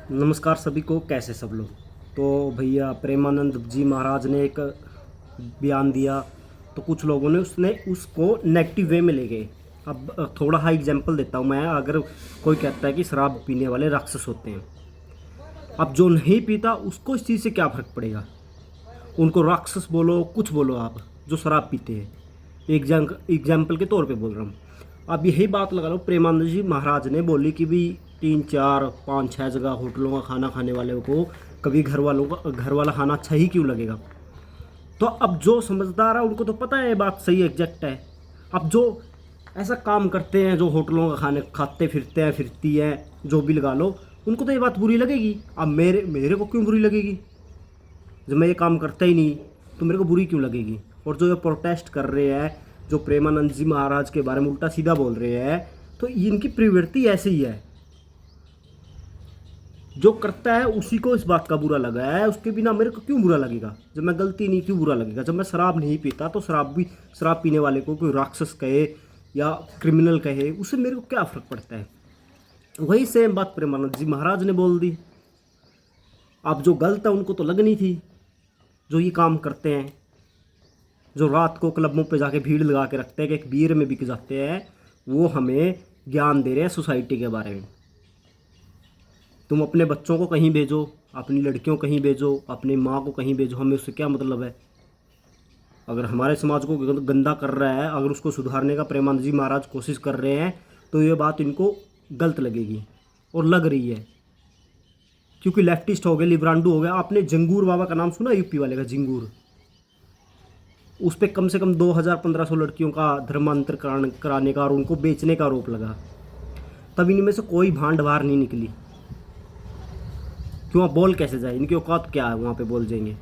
नमस्कार सभी को। कैसे सब लोग। तो भैया प्रेमानंद जी महाराज ने एक बयान दिया, तो कुछ लोगों ने उसको नेगेटिव वे में ले गए। अब थोड़ा हाँ एग्जांपल देता हूँ मैं। अगर कोई कहता है कि शराब पीने वाले राक्षस होते हैं, अब जो नहीं पीता उसको इस चीज़ से क्या फ़र्क पड़ेगा। उनको राक्षस बोलो, कुछ बोलो, आप जो शराब पीते हैं, एग्जाम्पल के तौर पे बोल रहा हूँ। अब यही बात लगा लो, प्रेमानंद जी महाराज ने बोली कि भी 3 4 5 6 जगह होटलों का खाना खाने वाले को कभी घर वाला खाना अच्छा ही क्यों लगेगा। तो अब जो समझदार है उनको तो पता है ये बात सही एग्जैक्ट है। अब जो ऐसा काम करते हैं, जो होटलों का खाने खाते फिरते हैं, फिरती हैं, जो भी लगा लो, उनको तो ये बात बुरी लगेगी। अब मेरे मेरे को क्यों बुरी लगेगी। जब मैं ये काम करता ही नहीं तो मेरे को बुरी क्यों लगेगी। और जो ये प्रोटेस्ट कर रहे हैं, जो प्रेमानंद जी महाराज के बारे में उल्टा सीधा बोल रहे हैं, तो इनकी प्रवृत्ति ऐसी ही है। जो करता है उसी को इस बात का बुरा लगा है, उसके बिना मेरे को क्यों बुरा लगेगा। जब मैं गलती नहीं, क्यों बुरा लगेगा। जब मैं शराब नहीं पीता तो शराब पीने वाले को कोई राक्षस कहे या क्रिमिनल कहे, उससे मेरे को क्या फ़र्क पड़ता है। वही सेम बात प्रेमानंद जी महाराज ने बोल दी। अब जो गलत है उनको तो लगनी थी, जो ये काम करते हैं, जो रात को क्लबों पे जाके भीड़ लगा के रखते हैं कि एक बीयर में बिक जाते हैं, वो हमें ज्ञान दे रहे हैं सोसाइटी के बारे में। तुम अपने बच्चों को कहीं भेजो, अपनी लड़कियों को कहीं भेजो, अपनी माँ को कहीं भेजो, हमें उससे क्या मतलब है। अगर हमारे समाज को गंदा कर रहा है, अगर उसको सुधारने का प्रेमानंद जी महाराज कोशिश कर रहे हैं, तो ये बात इनको गलत लगेगी और लग रही है। क्योंकि लेफ्टिस्ट हो गए, लिब्रांडू हो गया। आपने जंगूर बाबा का नाम सुना, यूपी वाले का जिंगूर। उस पर कम से कम 2000 1500 लड़कियों का धर्मांतर कराने का और उनको बेचने का आरोप लगा। तब इनमें से कोई भांड बाहर नहीं निकली। क्यों, आप बोल कैसे जाए, इनकी औकात क्या है वहाँ पे बोल जाएंगे।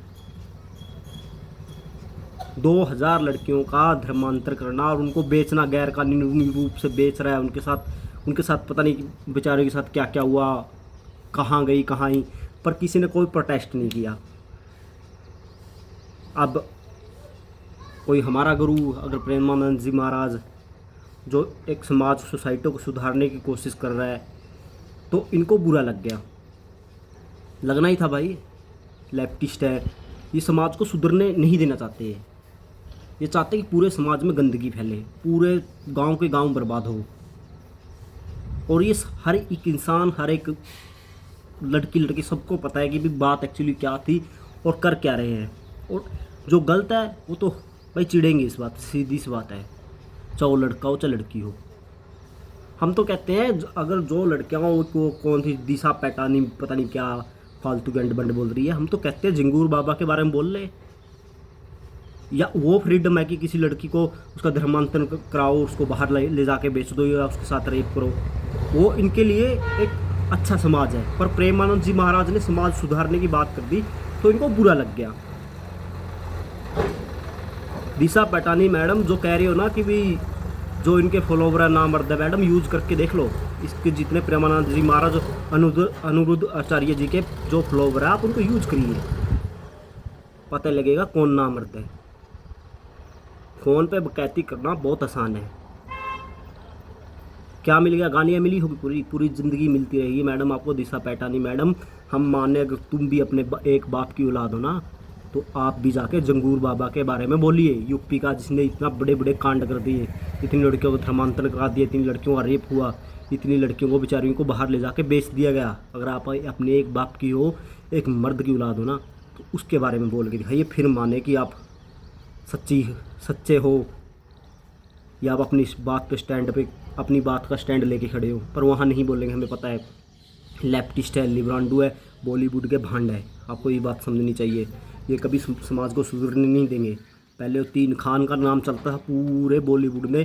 2000 लड़कियों का धर्मांतर करना और उनको बेचना, गैर कानूनी रूप से बेच रहा है। उनके साथ पता नहीं बेचारे के साथ क्या क्या हुआ, कहाँ गई कहाँ ही, पर किसी ने कोई प्रोटेस्ट नहीं किया। अब कोई हमारा गुरु अगर प्रेमानंद जी महाराज, जो एक समाज सोसाइटी को सुधारने की कोशिश कर रहा है, तो इनको बुरा लग गया। लगना ही था भाई। लेफ्टिस्ट है, ये समाज को सुधरने नहीं देना चाहते हैं। ये चाहते कि पूरे समाज में गंदगी फैले, पूरे गांव के गांव बर्बाद हो। और ये हर एक इंसान, हर एक लड़की सबको पता है कि भी बात एक्चुअली क्या थी और कर क्या रहे हैं। और जो गलत है वो तो भाई चिढ़ेंगे इस बात, सीधी सी बात है। चाहे वो लड़का हो चाहे लड़की हो। हम तो कहते हैं अगर जो लड़कियां हो वो कौन थी दिशा पैटानी, पता नहीं क्या फालतू गंड बंड बोल रही है, हम तो कहते हैं जिंगूर बाबा के बारे में बोल ले। या वो फ्रीडम है कि किसी लड़की को उसका धर्मांतरण कराओ, उसको बाहर ले जाके बेच दो या उसके साथ रेप करो, वो इनके लिए एक अच्छा समाज है। पर प्रेमानंद जी महाराज ने समाज सुधारने की बात कर दी तो इनको बुरा लग गया। दिशा पैटानी मैडम जो कह रही हो ना कि भी जो इनके फॉलोवर है नामर्द है, मैडम यूज करके देख लो। इसके जितने प्रेमानंद जी महाराज, अनिरुद्ध आचार्य जी के जो फॉलोवर है, आप उनको यूज करिए, पता लगेगा कौन नामर्द है। फ़ोन पे बकैती करना बहुत आसान है। क्या मिल गया, गालियाँ मिली होगी, पूरी पूरी ज़िंदगी मिलती रहेगी मैडम आपको। दिशा पैटानी मैडम, हम माने अगर तुम भी अपने एक बाप की औलाद हो ना, तो आप भी जाके जंगूर बाबा के बारे में बोलिए, यूपी का, जिसने इतना बड़े बड़े कांड कर दिए, इतनी लड़कियों को धर्मांतरण करा दिया, इतनी लड़कियों का रेप हुआ, इतनी लड़कियों को बेचारियों को बाहर ले जाके बेच दिया गया। अगर आप अपने एक बाप की हो, एक मर्द की औलाद हो ना, तो उसके बारे में बोल के दिखाइए, फिर माने कि आप सच्चे हो, या आप अपनी इस बात पे स्टैंड पे अपनी बात का स्टैंड लेके खड़े हो। पर वहाँ नहीं बोलेंगे, हमें पता है लेफ्टिस्ट है, लिब्रांडू है, बॉलीवुड के भांड है। आपको ये बात समझनी चाहिए। ये कभी समाज को सुधरने नहीं देंगे। पहले वो 3 खान का नाम चलता था पूरे बॉलीवुड में,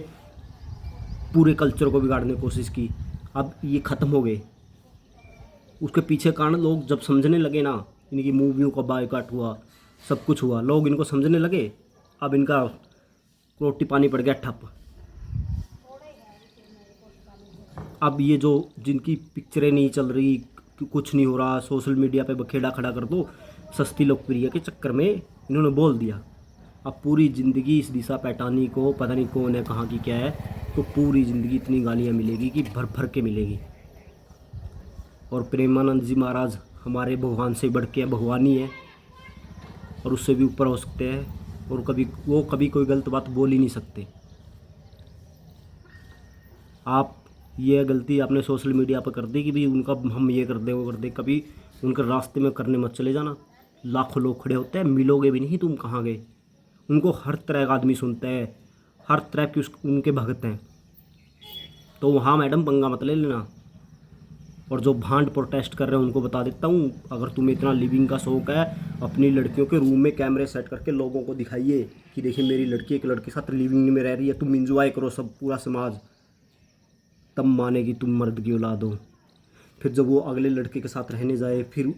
पूरे कल्चर को बिगाड़ने की कोशिश की। अब ये ख़त्म हो गए। उसके पीछे कारण लोग जब समझने लगे ना, इनकी मूवियों का बायकॉट हुआ, सब कुछ हुआ, लोग इनको समझने लगे। अब इनका रोटी पानी पड़ गया ठप। अब ये जो जिनकी पिक्चरें नहीं चल रही, कुछ नहीं हो रहा, सोशल मीडिया पे बखेड़ा खड़ा कर दो, सस्ती लोकप्रिय के चक्कर में इन्होंने बोल दिया। अब पूरी ज़िंदगी इस दिशा पैटानी को पता नहीं कौन है, कहाँ की क्या है, तो पूरी ज़िंदगी इतनी गालियाँ मिलेगी कि भर भर के मिलेगी। और प्रेमानंद जी महाराज हमारे भगवान से बढ़ के भगवान ही है और उससे भी ऊपर हो सकते हैं, और कभी कोई गलत बात बोल ही नहीं सकते। आप ये गलती आपने सोशल मीडिया पर कर दी कि भी उनका हम ये कर दें वो कर दें, कभी उनके रास्ते में करने मत चले जाना। लाखों लोग खड़े होते हैं, मिलोगे भी नहीं तुम कहाँ गए। उनको हर तरह का आदमी सुनता है, हर तरह के उनके भगत हैं। तो वहाँ मैडम पंगा मत ले लेना। और जो भांड प्रोटेस्ट कर रहे हैं उनको बता देता हूँ, अगर तुम्हें इतना लिविंग का शौक है, अपनी लड़कियों के रूम में कैमरे सेट करके लोगों को दिखाइए कि देखिए मेरी लड़की एक लड़के के साथ लिविंग में रह रही है, तुम इंजॉय करो सब पूरा समाज, तब मानेगी तुम मर्द की औलाद हो। फिर जब वो अगले लड़के के साथ रहने जाए, फिर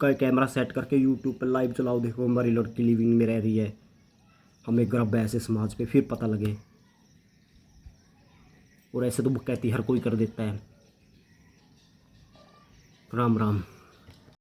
कैमरा सेट करके यूट्यूब पर लाइव चलाओ, देखो हमारी लड़की लिविंग में रह रही है, हमें गर्व है ऐसे समाज पे, फिर पता लगे। और ऐसे तो कहती हर कोई कर देता है। राम राम।